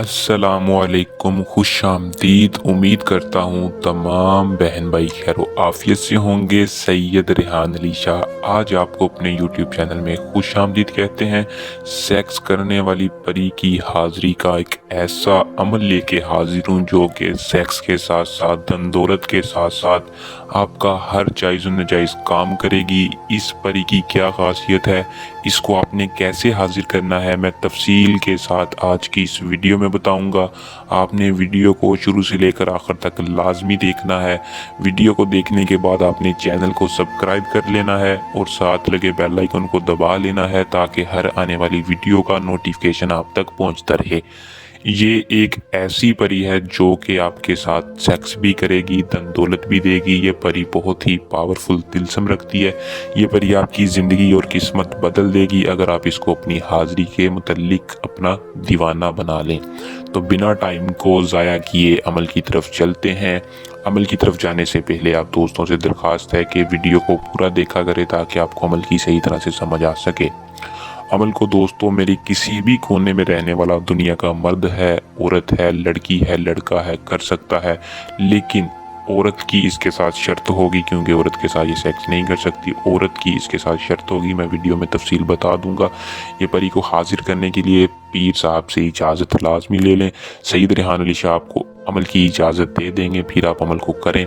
अस्सलामुअलैकुम, खुश आमदीद। उम्मीद करता हूँ तमाम बहन भाई खैर आफियत से होंगे। सैयद रेहान अली शाह आज आपको अपने यूट्यूब चैनल में खुश आमदीद कहते हैं। सेक्स करने वाली परी की हाजिरी का एक ऐसा अमल लेके हाजिर हूँ जो कि सेक्स के साथ साथ धन दौलत के साथ साथ आपका हर जायज़ व नाजायज़ काम करेगी। इस परी की क्या खासियत है, इसको आपने कैसे हाजिर करना है, मैं तफसील के साथ आज की इस वीडियो में बताऊंगा। आपने वीडियो को शुरू से लेकर आखिर तक लाजमी देखना है। वीडियो को देखने के बाद आपने चैनल को सब्सक्राइब कर लेना है और साथ लगे बेल आइकन को दबा लेना है ताकि हर आने वाली वीडियो का नोटिफिकेशन आप तक पहुंचता रहे। ये एक ऐसी परी है जो कि आपके साथ सेक्स भी करेगी, धन दौलत भी देगी। ये परी बहुत ही पावरफुल तिलस्म रखती है। ये परी आपकी ज़िंदगी और किस्मत बदल देगी अगर आप इसको अपनी हाजिरी के मुतल्लिक अपना दीवाना बना लें। तो बिना टाइम को ज़ाया किए अमल की तरफ चलते हैं। अमल की तरफ जाने से पहले आप दोस्तों से दरख्वास्त है कि वीडियो को पूरा देखा करें ताकि आपको अमल की सही तरह से समझ आ सके। अमल को दोस्तों मेरी किसी भी कोने में रहने वाला दुनिया का मर्द है, औरत है, लड़की है, लड़का है, कर सकता है। लेकिन औरत की इसके साथ शर्त होगी, क्योंकि औरत के साथ ये सेक्स नहीं कर सकती। औरत की इसके साथ शर्त होगी, मैं वीडियो में तफसील बता दूंगा। ये परी को हाजिर करने के लिए पीर साहब से इजाज़त लाजमी ले लें। सैयद रेहान अली शाह आपको अमल की इजाज़त दे देंगे, फिर आप अमल को करें।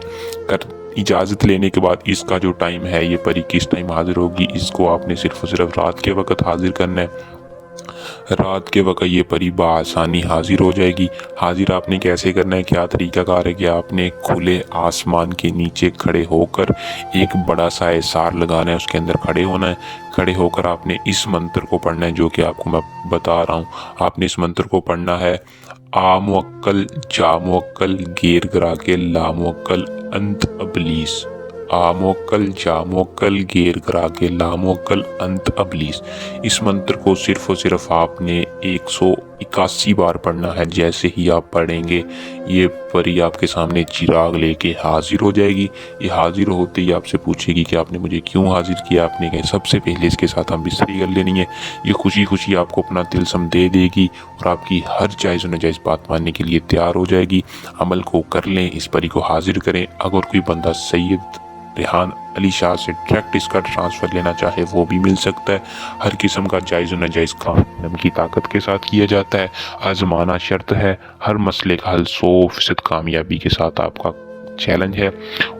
इजाज़त लेने के बाद इसका जो टाइम है, ये परी किस टाइम हाजिर होगी, इसको आपने सिर्फ और सिर्फ रात के वक्त हाजिर करना है। रात के वक्त ये परी बआसानी हाजिर हो जाएगी। हाजिर आपने कैसे करना है, क्या तरीक़ाकार है कि आपने खुले आसमान के नीचे खड़े होकर एक बड़ा सा एसार लगाना है, उसके अंदर खड़े होना है। खड़े होकर आपने इस मंत्र को पढ़ना है जो कि आपको मैं बता रहा हूँ। आपने इस मंत्र को पढ़ना है, आ मुवक्कल जा मुवक्कल गेर गिरा के ला मुवक्कल अंत अबलीस। आ मुवक्कल जा मुवक्कल गेर गिरा के ला मुवक्कल अंत अबलीस। इस मंत्र को सिर्फ और सिर्फ आपने 181 बार पढ़ना है। जैसे ही आप पढ़ेंगे ये परी आपके सामने चिराग लेके हाजिर हो जाएगी। ये हाजिर होते ही आपसे पूछेगी कि आपने मुझे क्यों हाजिर किया। आपने कहा सबसे पहले इसके साथ हम बिस्तरी कर लेनी है। ये खुशी खुशी आपको अपना तिलस्म दे देगी और आपकी हर जायज़ नाजायज़ बात मानने के लिए तैयार हो जाएगी। अमल को कर लें, इस परी को हाजिर करें। अगर कोई बंदा सैयद रेहान अली शाह से डायरेक्ट इसका ट्रांसफ़र लेना चाहे वो भी मिल सकता है। हर किस्म का जायज़ नाजायज़ काम इल्म की ताकत के साथ किया जाता है। आज़माना शर्त है, हर मसले का हल 100% कामयाबी के साथ आपका चैलेंज है।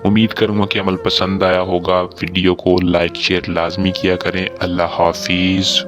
उम्मीद करूँगा कि अमल पसंद आया होगा। वीडियो को लाइक शेयर लाजमी किया करें। अल्लाह हाफिज़।